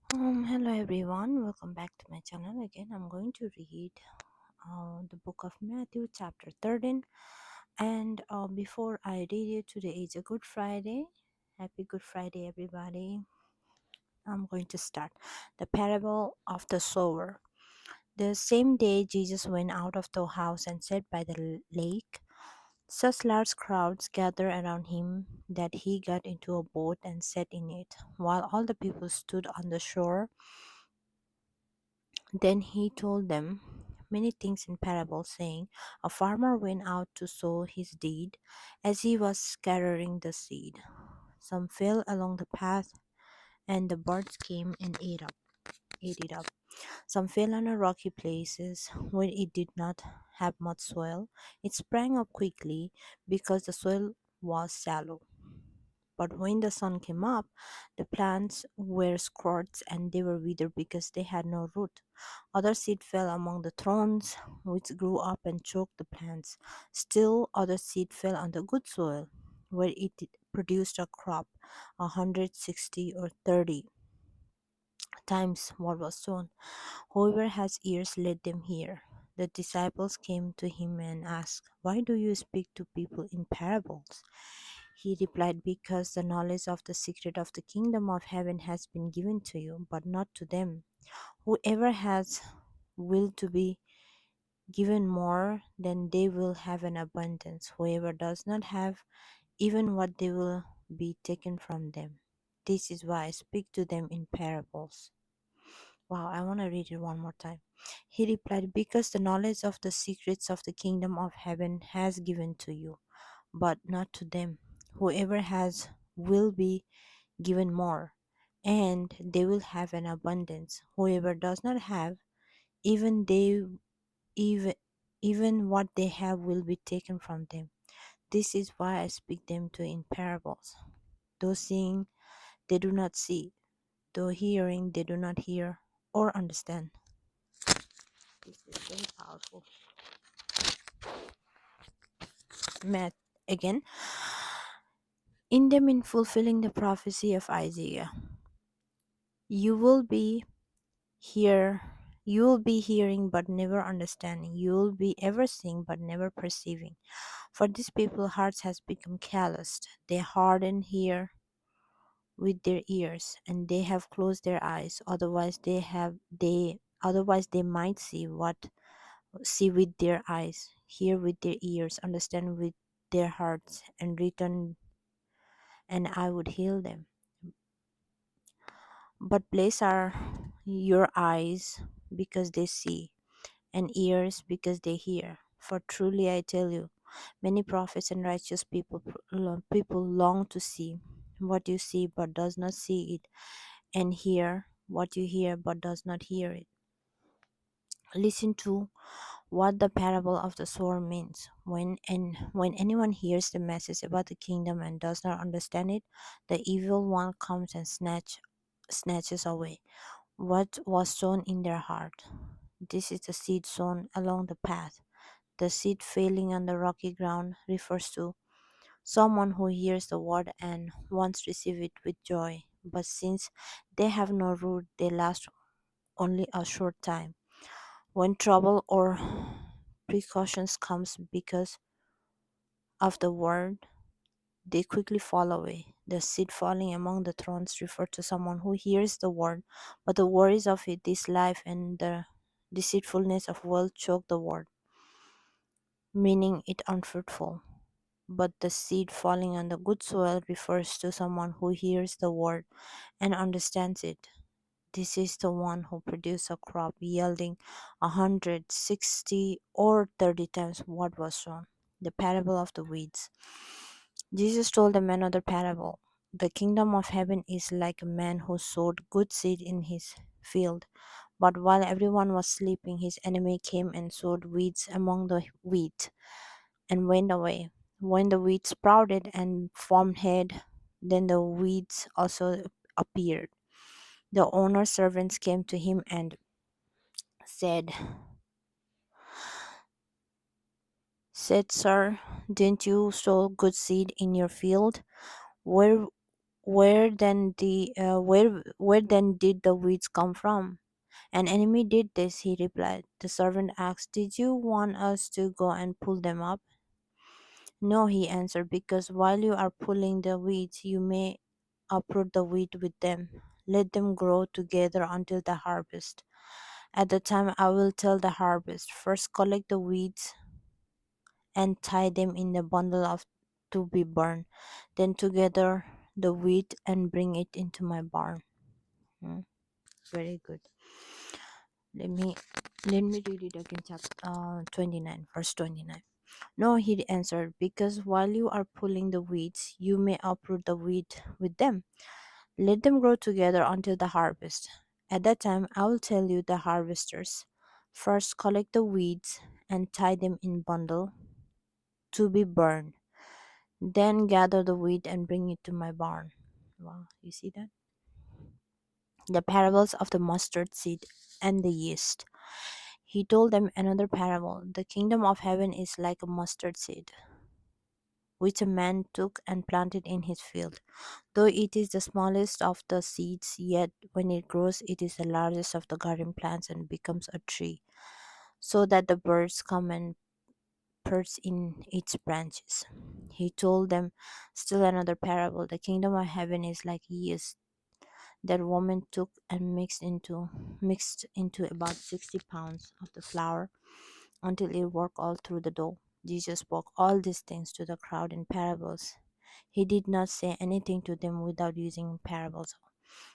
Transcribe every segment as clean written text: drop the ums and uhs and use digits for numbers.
Hello everyone, welcome back to my channel again. I'm going to read the book of Matthew, chapter 13. And before I read it, today is a Good Friday. Happy Good Friday, everybody. I'm going to start the parable of the sower. The same day, Jesus went out of the house and sat by the lake. Such large crowds gathered around him that he got into a boat and sat in it, while all the people stood on the shore. Then he told them many things in parables, saying, a farmer went out to sow his seed. As he was scattering the seed, some fell along the path, and the birds came and ate it up. Some fell on a rocky places where it did not have much soil. It sprang up quickly because the soil was shallow. But when the sun came up, the plants were scorched and they were withered because they had no root. Other seed fell among the thorns, which grew up and choked the plants. Still, other seed fell on the good soil, where it produced a crop, 160 or 30 times what was sown. Whoever has ears, let them hear. The disciples came to him and asked, why do you speak to people in parables? He replied, because the knowledge of the secret of the kingdom of heaven has been given to you, but not to them. Whoever has will to be given more, then they will have an abundance. Whoever does not have, even what they will be taken from them. This is why I speak to them in parables. Wow, I want to read it one more time. He replied, because the knowledge of the secrets of the kingdom of heaven has given to you, but not to them. Whoever has will be given more, and they will have an abundance. Whoever does not have, even they even even what they have will be taken from them. This is why I speak them to in parables. Though seeing they do not see, though hearing they do not hear or understand. This is very powerful. Matt again. In them in fulfilling the prophecy of Isaiah. You will be here you will be hearing but never understanding. You will be ever seeing but never perceiving. For these people's hearts has become calloused. They harden here with their ears, and they have closed their eyes. Otherwise they might see with their eyes, hear with their ears, understand with their hearts, and return, and I would heal them. But blessed are your eyes because they see, and ears because they hear. For truly I tell you, many prophets and righteous people long to see what you see but does not see it, and hear what you hear but does not hear it. Listen to what the parable of the sower means. When anyone hears the message about the kingdom and does not understand it, the evil one comes and snatches away what was sown in their heart. This is the seed sown along the path. The seed falling on the rocky ground refers to someone who hears the word and wants to receive it with joy, but since they have no root, they last only a short time. When trouble or precautions comes because of the word, they quickly fall away. The seed falling among the thorns refer to someone who hears the word, but the worries of this life and the deceitfulness of wealth choke the word, meaning it unfruitful. But the seed falling on the good soil refers to someone who hears the word and understands it. This is the one who produces a crop yielding 160 or 30 times what was sown. The parable of the weeds. Jesus told them another parable. The kingdom of heaven is like a man who sowed good seed in his field. But while everyone was sleeping, his enemy came and sowed weeds among the wheat and went away. When the wheat sprouted and formed head, then the weeds also appeared. The owner's servants came to him and said, Sir, didn't you sow good seed in your field? Where Where then did the weeds come from? An enemy did this, he replied. The servant asked, did you want us to go and pull them up? No, he answered, because while you are pulling the weeds, you may uproot the wheat with them. Let them grow together until the harvest. At the time I will tell the harvest, first collect the weeds and tie them in a bundle of to be burned. Then together the wheat and bring it into my barn. Hmm, very good. Let me read it again. Chapter 29, verse 29. No, he answered, because while you are pulling the weeds, you may uproot the wheat with them. Let them grow together until the harvest. At that time, I will tell you the harvesters. First, collect the weeds and tie them in bundle to be burned. Then gather the wheat and bring it to my barn. Wow, you see that? The parables of the mustard seed and the yeast. He told them another parable. The kingdom of heaven is like a mustard seed, which a man took and planted in his field. Though it is the smallest of the seeds, yet when it grows, it is the largest of the garden plants and becomes a tree, so that the birds come and perch in its branches. He told them still another parable. The kingdom of heaven is like yeast that woman took and mixed into about 60 pounds of the flour until it worked all through the dough. Jesus spoke all these things to the crowd in parables. He did not say anything to them without using parables.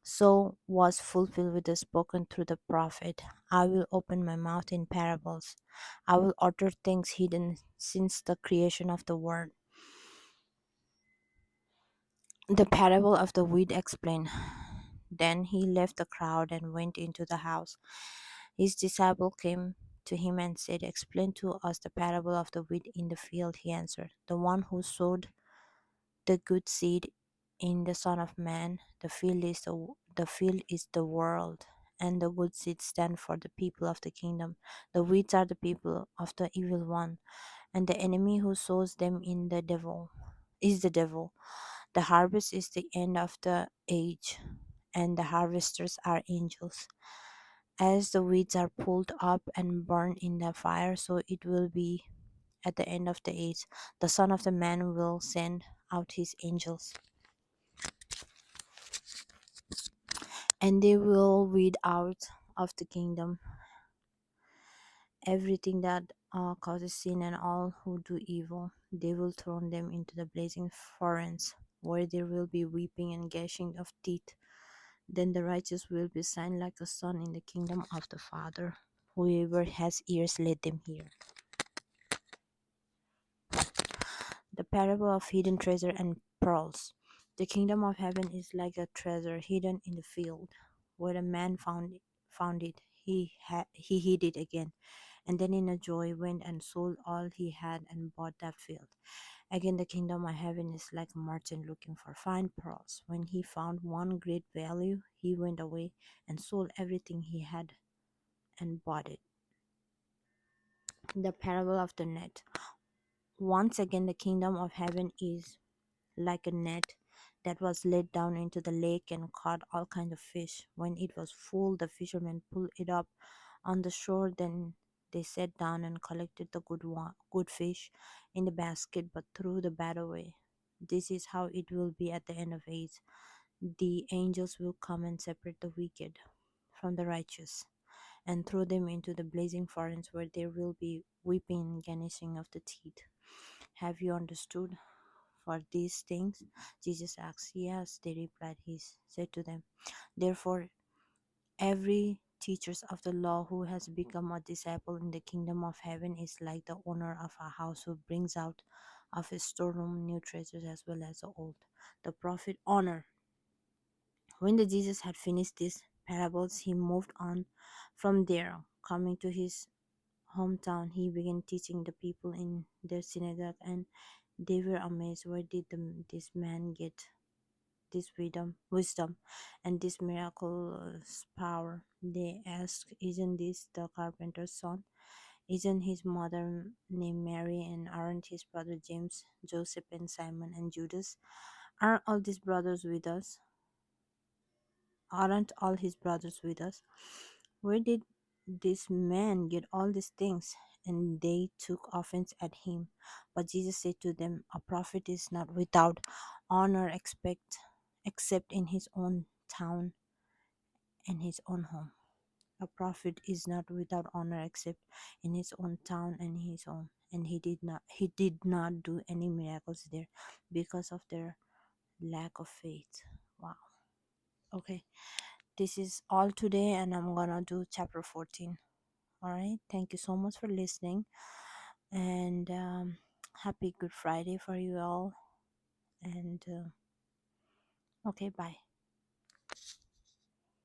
So was fulfilled with the spoken through the prophet. I will open my mouth in parables. I will utter things hidden since the creation of the world. The parable of the wheat explained. Then he left the crowd and went into the house. His disciple came to him and said, explain to us the parable of the wheat in the field. He answered, the one who sowed the good seed in the Son of Man. The field is the world, and the good seed stand for the people of the kingdom. The weeds are the people of the evil one, and the enemy who sows them in the devil is the devil. The harvest is the end of the age, and the harvesters are angels. As the weeds are pulled up and burned in the fire, so it will be at the end of the age. The Son of the Man will send out his angels, and they will weed out of the kingdom everything that causes sin and all who do evil. They will throw them into the blazing furnace, where there will be weeping and gnashing of teeth. Then the righteous will be signed like a son in the kingdom of the Father. Whoever has ears, let them hear. The parable of hidden treasure and pearls. The kingdom of heaven is like a treasure hidden in the field. Where a man found it, he hid it again, and then in a joy went and sold all he had and bought that field. Again, the kingdom of heaven is like a merchant looking for fine pearls. When he found one great value, he went away and sold everything he had and bought it. The parable of the net. Once again, the kingdom of heaven is like a net that was let down into the lake and caught all kinds of fish. When it was full, the fishermen pulled it up on the shore. Then they sat down and collected the good fish in the basket, but threw the bad away. This is how it will be at the end of age. The angels will come and separate the wicked from the righteous, and throw them into the blazing furnace, where there will be weeping and gnashing of the teeth. Have you understood for these things? Jesus asked. Yes, they replied. He said to them, therefore, every teacher of the law who has become a disciple in the kingdom of heaven is like the owner of a house who brings out of his storeroom new treasures as well as the old. The prophet honor. When the Jesus had finished these parables, he moved on from there. Coming to his hometown, he began teaching the people in their synagogue, and they were amazed. Where did this man get this wisdom and this miraculous power? They asked, isn't this the carpenter's son? Isn't his mother named Mary, and aren't his brother James, Joseph, and Simon, and Judas? Are all these brothers with us? Aren't all his brothers with us? Where did this man get all these things? And they took offense at him. But Jesus said to them, a prophet is not without honor except in his own town and his own home. A prophet is not without honor except in his own town and his home. And he did not do any miracles there because of their lack of faith. Wow. Okay. This is all today, and I'm gonna do chapter 14. All right. Thank you so much for listening, and happy Good Friday for you all. And okay, bye.